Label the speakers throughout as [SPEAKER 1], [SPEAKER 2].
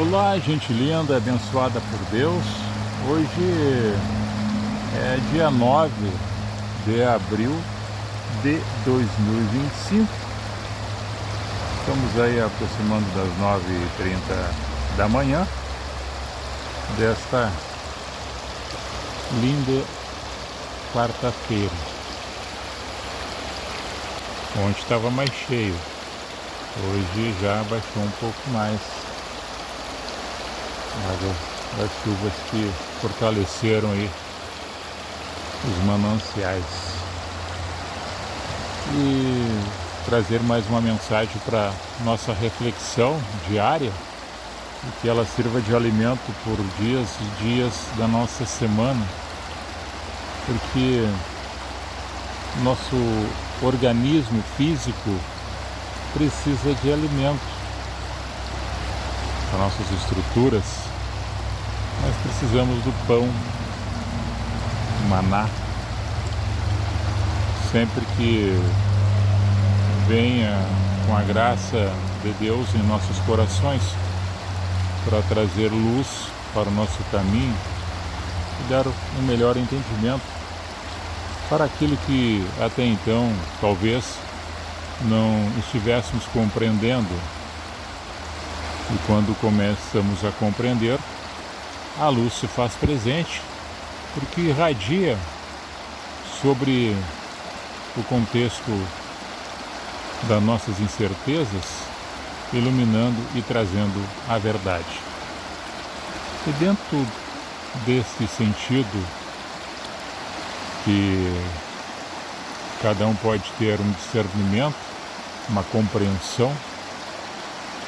[SPEAKER 1] Olá, gente linda, abençoada por Deus. Hoje é dia 9 de abril de 2025. Estamos aí aproximando das 9h30 da manhã desta linda quarta-feira. Ontem estava mais cheio, hoje já baixou um pouco mais. Água das chuvas que fortaleceram aí os mananciais. E trazer mais uma mensagem para nossa reflexão diária e que ela sirva de alimento por dias e dias da nossa semana, porque nosso organismo físico precisa de alimento para nossas estruturas. Nós precisamos do pão, maná. Sempre que venha com a graça de Deus em nossos corações para trazer luz para o nosso caminho e dar um melhor entendimento para aquilo que até então talvez não estivéssemos compreendendo. E quando começamos a compreender, a luz se faz presente, porque irradia sobre o contexto das nossas incertezas, iluminando e trazendo a verdade. E dentro desse sentido, que cada um pode ter um discernimento, uma compreensão,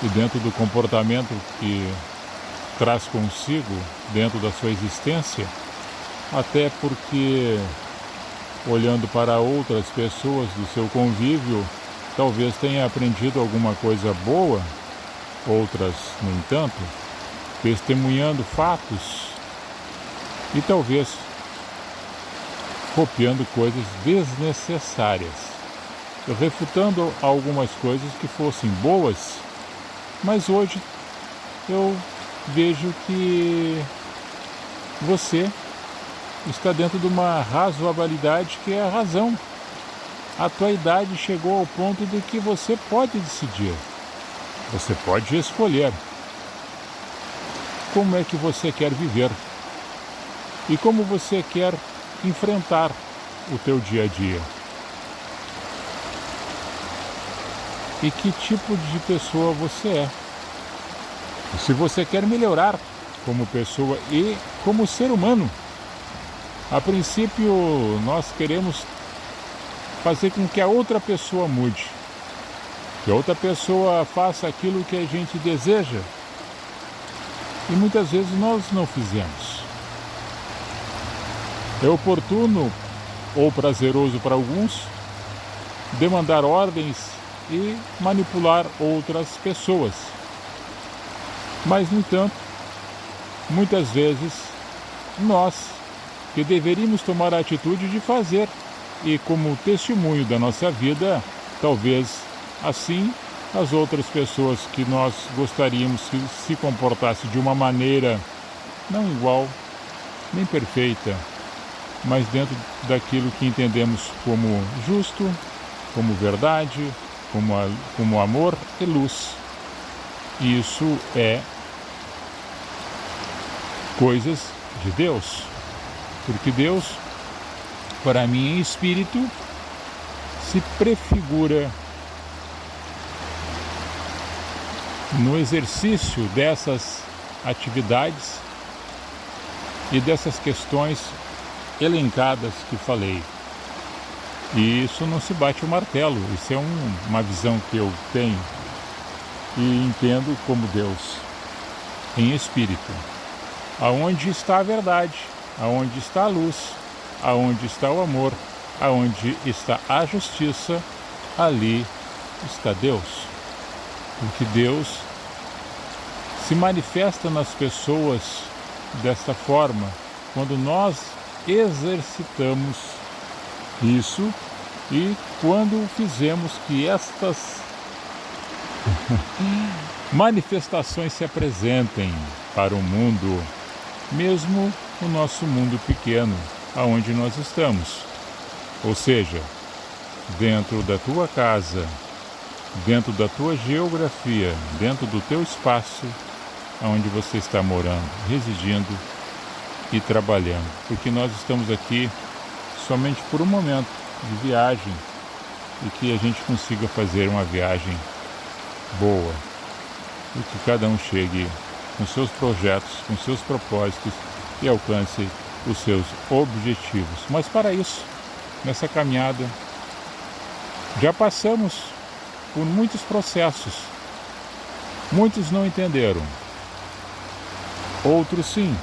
[SPEAKER 1] e dentro do comportamento que traz consigo dentro da sua existência, até porque olhando para outras pessoas do seu convívio, talvez tenha aprendido alguma coisa boa, outras, no entanto, testemunhando fatos e talvez copiando coisas desnecessárias, refutando algumas coisas que fossem boas. Mas hoje eu vejo que você está dentro de uma razoabilidade que é a razão. A tua idade chegou ao ponto de que você pode decidir, você pode escolher como é que você quer viver e como você quer enfrentar o teu dia a dia. E que tipo de pessoa você é. Se você quer melhorar como pessoa e como ser humano, a princípio nós queremos fazer com que a outra pessoa mude, que a outra pessoa faça aquilo que a gente deseja, e muitas vezes nós não fizemos. É oportuno ou prazeroso para alguns demandar ordens e manipular outras pessoas. Mas, no entanto, muitas vezes nós que deveríamos tomar a atitude de fazer e como testemunho da nossa vida, talvez assim as outras pessoas que nós gostaríamos que se comportasse de uma maneira não igual, nem perfeita, mas dentro daquilo que entendemos como justo, como verdade, como amor e luz. Isso é coisas de Deus, porque Deus, para mim em espírito, se prefigura no exercício dessas atividades e dessas questões elencadas que falei. E isso não se bate o martelo, isso é uma visão que eu tenho e entendo como Deus, em espírito. Aonde está a verdade, aonde está a luz, aonde está o amor, aonde está a justiça, ali está Deus. Porque Deus se manifesta nas pessoas desta forma quando nós exercitamos isso e quando fizemos que estas manifestações se apresentem para o mundo, mesmo o nosso mundo pequeno, aonde nós estamos. Ou seja, dentro da tua casa, dentro da tua geografia, dentro do teu espaço, onde você está morando, residindo e trabalhando. Porque nós estamos aqui somente por um momento de viagem e que a gente consiga fazer uma viagem boa e que cada um chegue com seus projetos, com seus propósitos e alcance os seus objetivos. Mas para isso, nessa caminhada, já passamos por muitos processos. Muitos não entenderam, outros sim.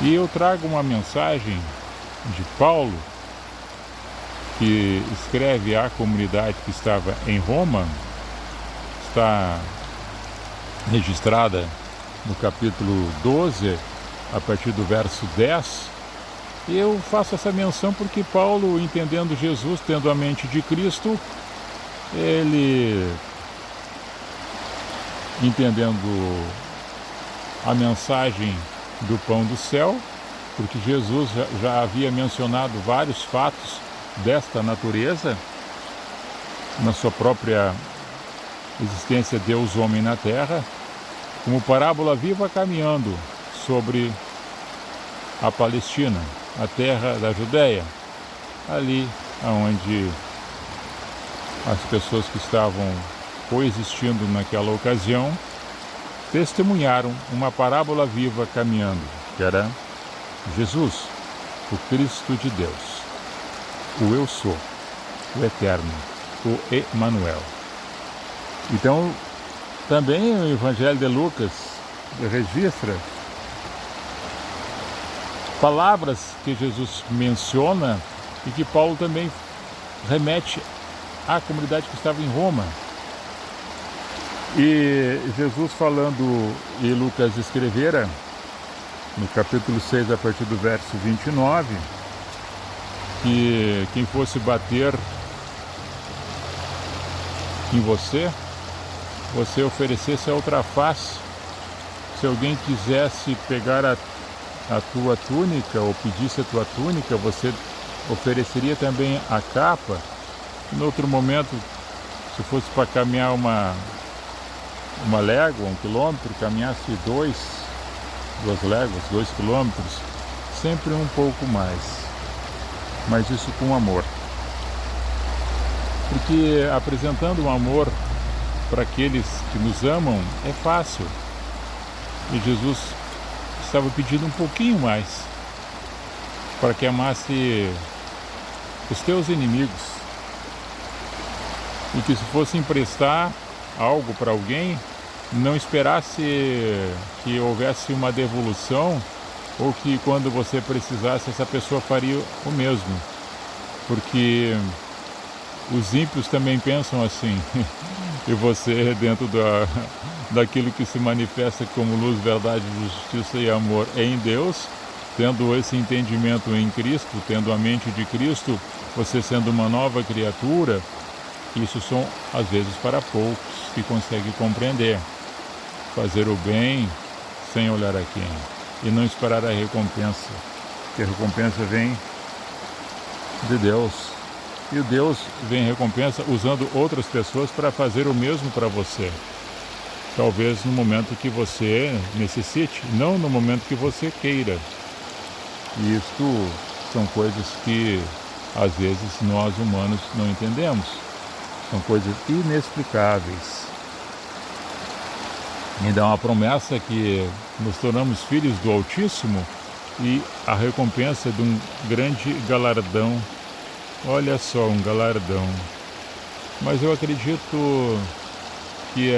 [SPEAKER 1] E eu trago uma mensagem de Paulo, que escreve à comunidade que estava em Roma, está registrada no capítulo 12, a partir do verso 10. E eu faço essa menção porque Paulo, entendendo Jesus, tendo a mente de Cristo, ele, entendendo a mensagem do pão do céu, porque Jesus já havia mencionado vários fatos desta natureza na sua própria existência, Deus, homem na terra, como parábola viva caminhando sobre a Palestina, a terra da Judéia, ali onde as pessoas que estavam coexistindo naquela ocasião testemunharam uma parábola viva caminhando, que era Jesus, o Cristo de Deus, o Eu Sou, o Eterno, o Emanuel. Então, também o Evangelho de Lucas registra palavras que Jesus menciona e que Paulo também remete à comunidade que estava em Roma. E Jesus falando, e Lucas escrevera, no capítulo 6, a partir do verso 29, que quem fosse bater em você, você oferecesse a outra face. Se alguém quisesse pegar a tua túnica, ou pedisse a tua túnica, você ofereceria também a capa. Em outro momento, se fosse para caminhar uma légua, 1 quilômetro, caminhasse 2 léguas, 2 quilômetros, sempre um pouco mais, mas isso com amor. Porque apresentando um amor para aqueles que nos amam é fácil. E Jesus estava pedindo um pouquinho mais, para que amasse os teus inimigos, e que se fosse emprestar algo para alguém, não esperasse que houvesse uma devolução, ou que quando você precisasse essa pessoa faria o mesmo, porque os ímpios também pensam assim. E você, dentro daquilo que se manifesta como luz, verdade, justiça e amor em Deus, tendo esse entendimento em Cristo, tendo a mente de Cristo, você sendo uma nova criatura, isso são às vezes para poucos que conseguem compreender. Fazer o bem sem olhar a quem, e não esperar a recompensa, porque a recompensa vem de Deus. E o Deus vem em recompensa usando outras pessoas para fazer o mesmo para você. Talvez no momento que você necessite, não no momento que você queira. E isto são coisas que às vezes nós humanos não entendemos. São coisas inexplicáveis. Ainda é uma promessa que nos tornamos filhos do Altíssimo e a recompensa de um grande galardão. Olha só, um galardão. Mas eu acredito que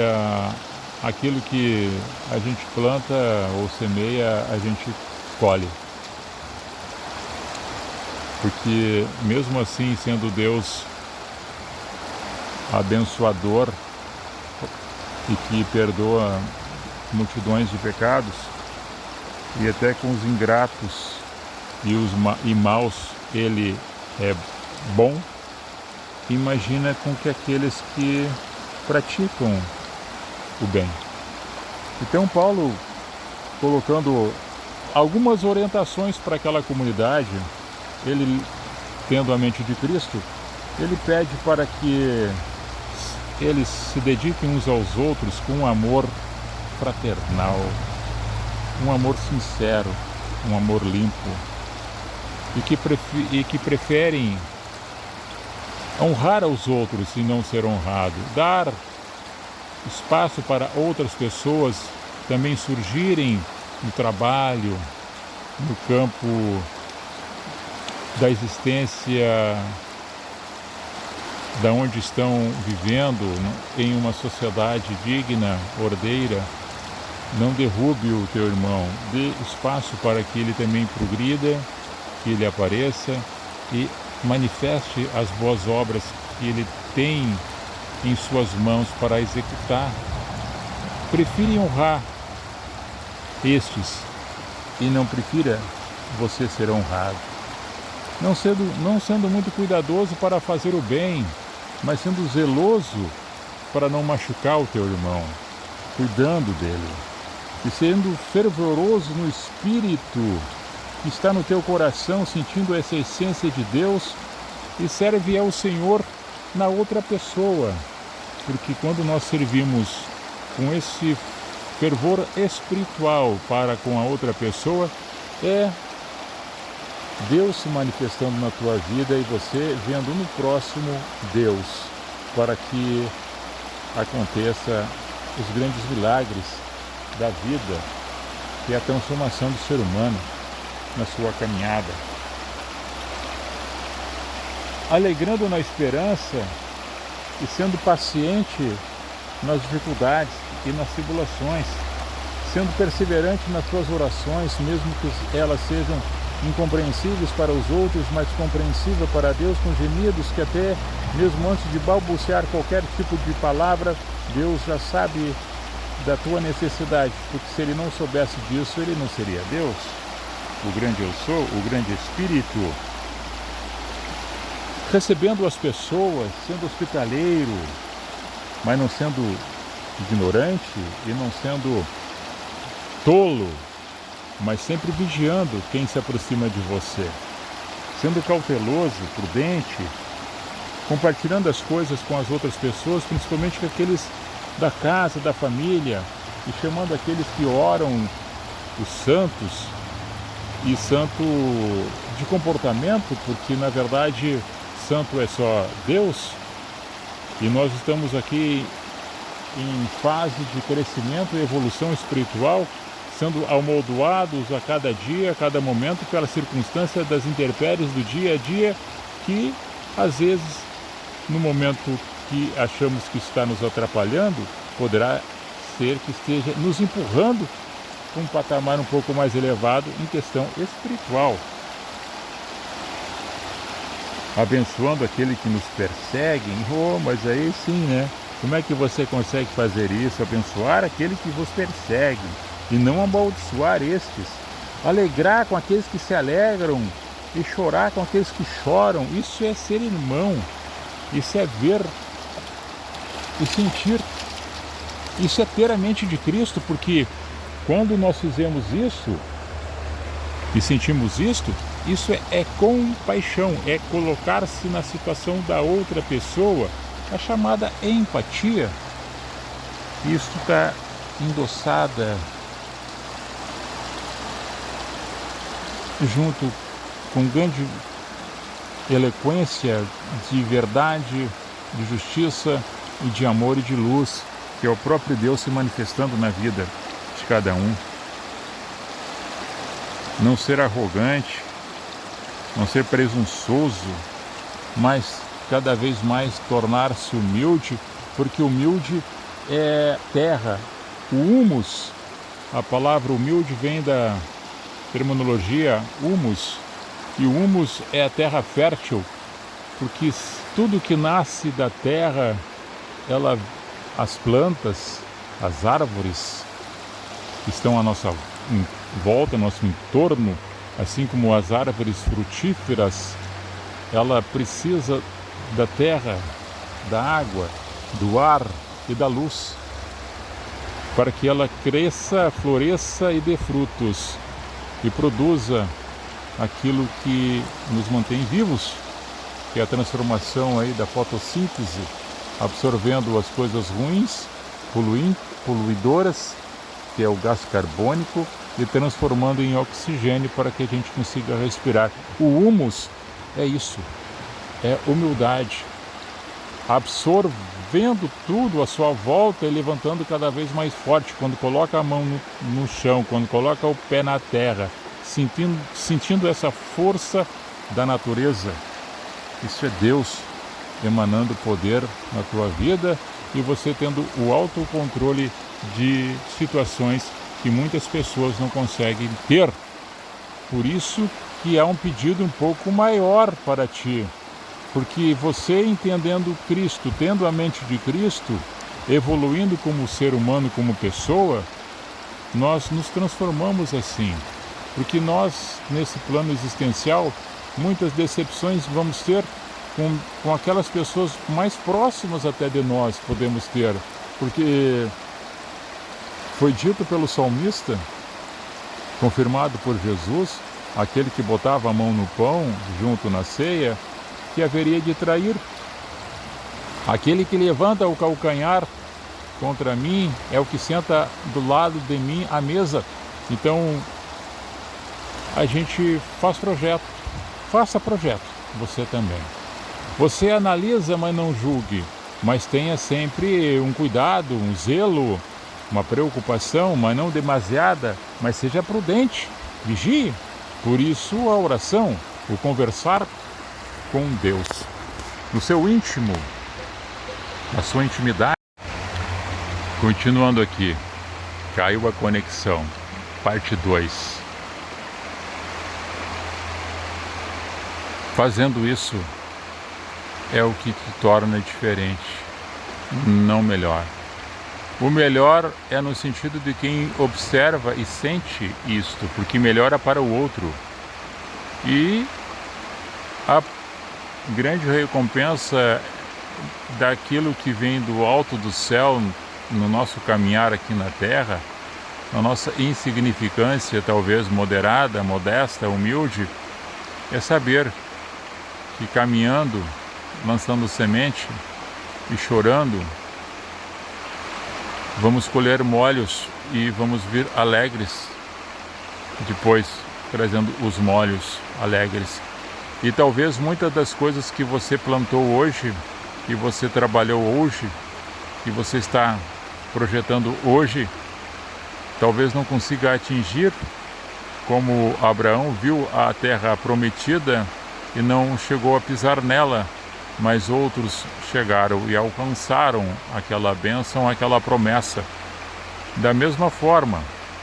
[SPEAKER 1] aquilo que a gente planta ou semeia, a gente colhe. Porque mesmo assim, sendo Deus abençoador e que perdoa multidões de pecados, e até com os ingratos e maus ele é bom, imagina com que aqueles que praticam o bem. Então Paulo, colocando algumas orientações para aquela comunidade, ele, tendo a mente de Cristo, ele pede para que eles se dediquem uns aos outros com um amor fraternal, um amor sincero, um amor limpo, e que preferem honrar aos outros e não ser honrado, dar espaço para outras pessoas também surgirem no trabalho, no campo da existência, da onde estão vivendo, em uma sociedade digna, ordeira. Não derrube o teu irmão, dê espaço para que ele também progrida, que ele apareça e manifeste as boas obras que ele tem em suas mãos para executar. Prefira honrar estes e não prefira você ser honrado. Não sendo muito cuidadoso para fazer o bem, mas sendo zeloso para não machucar o teu irmão, cuidando dele, e sendo fervoroso no espírito que está no teu coração, sentindo essa essência de Deus, e serve ao Senhor na outra pessoa, porque quando nós servimos com esse fervor espiritual para com a outra pessoa, é Deus se manifestando na tua vida e você vendo no próximo Deus, para que aconteça os grandes milagres da vida, que é a transformação do ser humano na sua caminhada. Alegrando na esperança e sendo paciente nas dificuldades e nas tribulações, sendo perseverante nas suas orações, mesmo que elas sejam incompreensíveis para os outros, mas compreensível para Deus, com gemidos que até mesmo antes de balbuciar qualquer tipo de palavra, Deus já sabe da tua necessidade, porque se ele não soubesse disso, ele não seria Deus, o grande eu sou, o grande Espírito. Recebendo as pessoas, sendo hospitaleiro, mas não sendo ignorante e não sendo tolo, mas sempre vigiando quem se aproxima de você, sendo cauteloso, prudente, compartilhando as coisas com as outras pessoas, principalmente com aqueles da casa, da família, e chamando aqueles que oram, os santos, e santo de comportamento, porque na verdade santo é só Deus, e nós estamos aqui em fase de crescimento e evolução espiritual, sendo amoldoados a cada dia, a cada momento, pela circunstância das intempéries do dia a dia, que às vezes, no momento que achamos que está nos atrapalhando, poderá ser que esteja nos empurrando para um patamar um pouco mais elevado em questão espiritual. Abençoando aquele que nos persegue. Oh, mas aí sim, né? Como é que você consegue fazer isso? Abençoar aquele que vos persegue e não amaldiçoar estes. Alegrar com aqueles que se alegram e chorar com aqueles que choram. Isso é ser irmão. Isso é ver e sentir. Isso é ter a mente de Cristo, porque quando nós fizemos isso e sentimos isto, isso é compaixão, é colocar-se na situação da outra pessoa, a chamada empatia. Isso está endossada junto com grande eloquência de verdade, de justiça e de amor e de luz, que é o próprio Deus se manifestando na vida de cada um. Não ser arrogante, não ser presunçoso, mas cada vez mais tornar-se humilde, porque humilde é terra. O humus, a palavra humilde vem da terminologia humus, e o humus é a terra fértil, porque tudo que nasce da terra, as plantas, as árvores que estão à nossa volta, ao nosso entorno, assim como as árvores frutíferas, ela precisa da terra, da água, do ar e da luz. para que ela cresça, floresça e dê frutos e produza aquilo que nos mantém vivos, que é a transformação aí da fotossíntese, absorvendo as coisas ruins, poluidoras, que é o gás carbônico, e transformando em oxigênio para que a gente consiga respirar. O humus é isso, é humildade, absorvendo tudo à sua volta e levantando cada vez mais forte. Quando coloca a mão no chão, quando coloca o pé na terra, sentindo essa força da natureza, isso é Deus emanando poder na tua vida e você tendo o autocontrole de situações que muitas pessoas não conseguem ter. Por isso que há um pedido um pouco maior para ti, porque você entendendo Cristo, tendo a mente de Cristo, evoluindo como ser humano, como pessoa, nós nos transformamos assim, porque nós, nesse plano existencial, muitas decepções vamos ter com aquelas pessoas mais próximas até de nós, podemos ter, porque foi dito pelo salmista, confirmado por Jesus, aquele que botava a mão no pão, junto na ceia, que haveria de trair. Aquele que levanta o calcanhar contra mim é o que senta do lado de mim à mesa. Então, a gente faz projeto. Faça projeto, você também. Você analisa, mas não julgue. Mas tenha sempre um cuidado, um zelo, uma preocupação, mas não demasiada, mas seja prudente, vigie. Por isso a oração, o conversar com Deus, no seu íntimo, na sua intimidade. Continuando aqui, caiu a conexão, parte 2. Fazendo isso é o que te torna diferente, não melhor. O melhor é no sentido de quem observa e sente isto, porque melhora para o outro. E a grande recompensa daquilo que vem do alto do céu no nosso caminhar aqui na terra, na nossa insignificância, talvez moderada, modesta, humilde, é saber que caminhando, lançando semente e chorando, vamos colher molhos e vamos vir alegres, depois trazendo os molhos alegres. E talvez muitas das coisas que você plantou hoje, que você trabalhou hoje, que você está projetando hoje, talvez não consiga atingir, como Abraão viu a terra prometida e não chegou a pisar nela, mas outros chegaram e alcançaram aquela bênção, aquela promessa. Da mesma forma,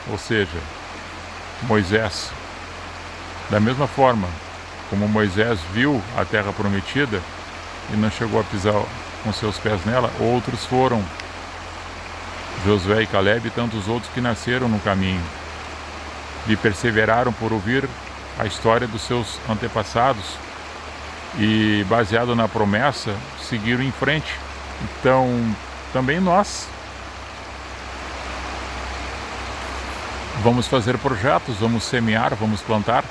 [SPEAKER 1] ou seja, Moisés, da mesma forma como Moisés viu a terra prometida e não chegou a pisar com seus pés nela, outros foram, Josué e Caleb e tantos outros que nasceram no caminho e perseveraram por ouvir a história dos seus antepassados e, baseado na promessa, seguiram em frente. Então, também nós vamos fazer projetos, vamos semear, vamos plantar.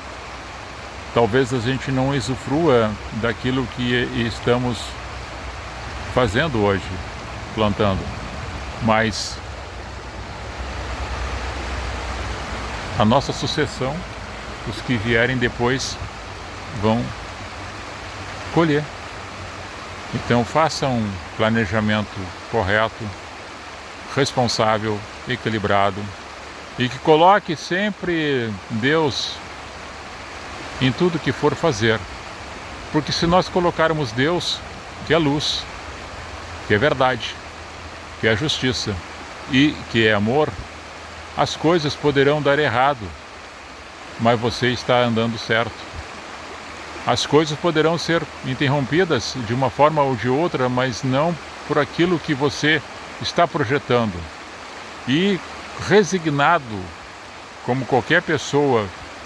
[SPEAKER 1] Talvez a gente não usufrua daquilo que estamos fazendo hoje, plantando, mas a nossa sucessão, os que vierem depois, vão colher. Então faça um planejamento correto, responsável, equilibrado e que coloque sempre Deus em tudo que for fazer, porque se nós colocarmos Deus, que é luz, que é verdade, que é justiça e que é amor, as coisas poderão dar errado, mas você está andando certo. As coisas poderão ser interrompidas de uma forma ou de outra, mas não por aquilo que você está projetando. E resignado, como qualquer pessoa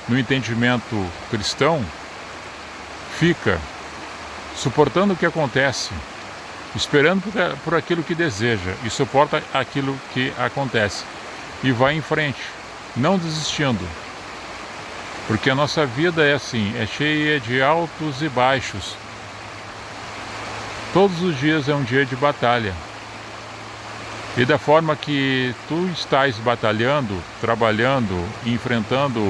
[SPEAKER 1] no entendimento cristão, fica suportando o que acontece, esperando por aquilo que deseja e suporta aquilo que acontece e vai em frente, não desistindo, porque a nossa vida é assim, é cheia de altos e baixos. Todos os dias é um dia de batalha. E da forma que tu estás batalhando, trabalhando, enfrentando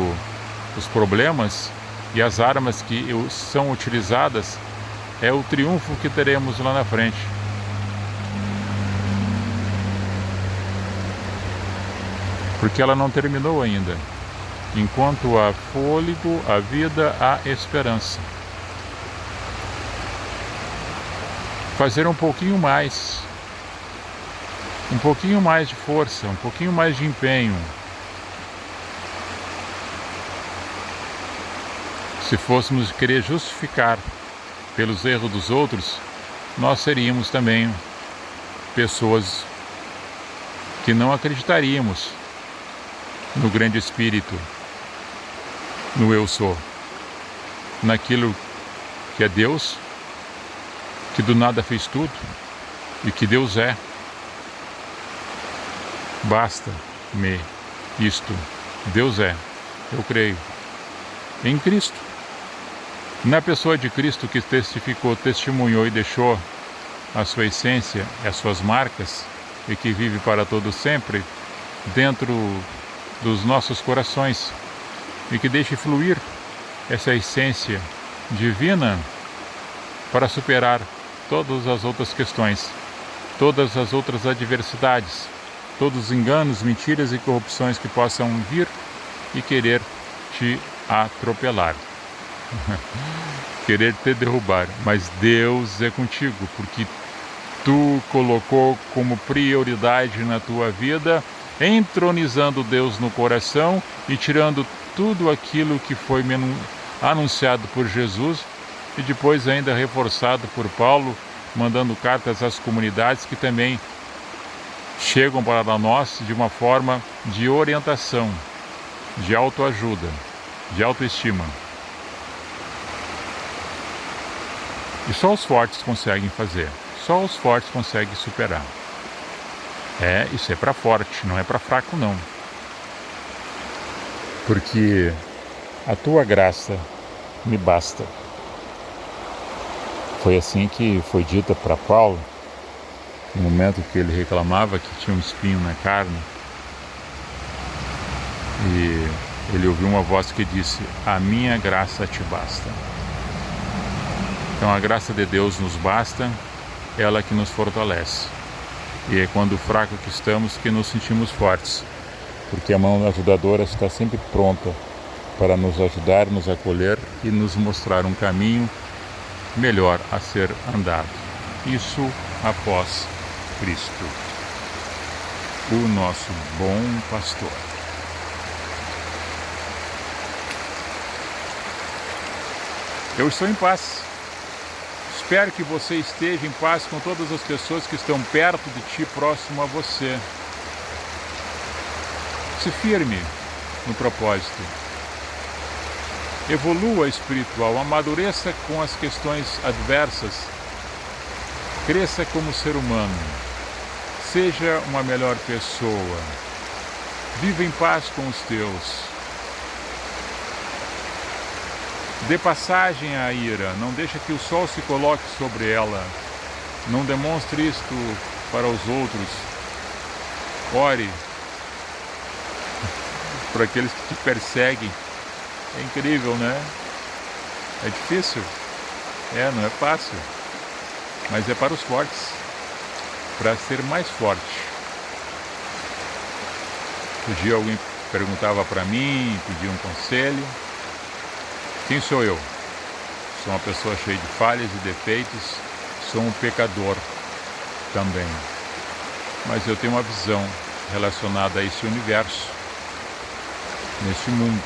[SPEAKER 1] os problemas e as armas que são utilizadas, é o triunfo que teremos lá na frente. Porque ela não terminou ainda. Enquanto há fôlego, há vida, há esperança. Fazer um pouquinho mais de força, um pouquinho mais de empenho. Se fôssemos querer justificar pelos erros dos outros, nós seríamos também pessoas que não acreditaríamos no grande Espírito, no eu sou, naquilo que é Deus, que do nada fez tudo e que Deus é. Basta-me isto. Deus é. Eu creio em Cristo. Na pessoa de Cristo que testificou, testemunhou e deixou a sua essência, as suas marcas e que vive para todo sempre dentro dos nossos corações e que deixe fluir essa essência divina para superar todas as outras questões, todas as outras adversidades, todos os enganos, mentiras e corrupções que possam vir e querer te atropelar, querer te derrubar. Mas Deus é contigo, porque tu colocou como prioridade na tua vida, entronizando Deus no coração e tirando tudo aquilo que foi anunciado por Jesus e depois ainda reforçado por Paulo, mandando cartas às comunidades que também chegam para nós de uma forma de orientação, de autoajuda, de autoestima. E só os fortes conseguem fazer, só os fortes conseguem superar. Isso é para forte, não é para fraco não. Porque a tua graça me basta. Foi assim que foi dita para Paulo, no momento que ele reclamava que tinha um espinho na carne. E ele ouviu uma voz que disse: a minha graça te basta. Então a graça de Deus nos basta, ela que nos fortalece. E é quando fraco que estamos que nos sentimos fortes, porque a mão ajudadora está sempre pronta para nos ajudar, nos acolher e nos mostrar um caminho melhor a ser andado. Isso após Cristo, o nosso bom pastor. Eu estou em paz. Espero que você esteja em paz com todas as pessoas que estão perto de ti, próximo a você. Se firme no propósito. Evolua espiritual, amadureça com as questões adversas. Cresça como ser humano. Seja uma melhor pessoa. Viva em paz com os teus. Dê passagem à ira, não deixe que o sol se coloque sobre ela. Não demonstre isto para os outros. Ore por aqueles que te perseguem. É incrível, né? É difícil? Não é fácil. Mas é para os fortes, para ser mais forte. Um dia alguém perguntava para mim, pedia um conselho. Quem sou eu? Sou uma pessoa cheia de falhas e defeitos, sou um pecador também. Mas eu tenho uma visão relacionada a esse universo, nesse mundo.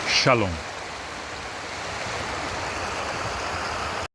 [SPEAKER 1] Shalom.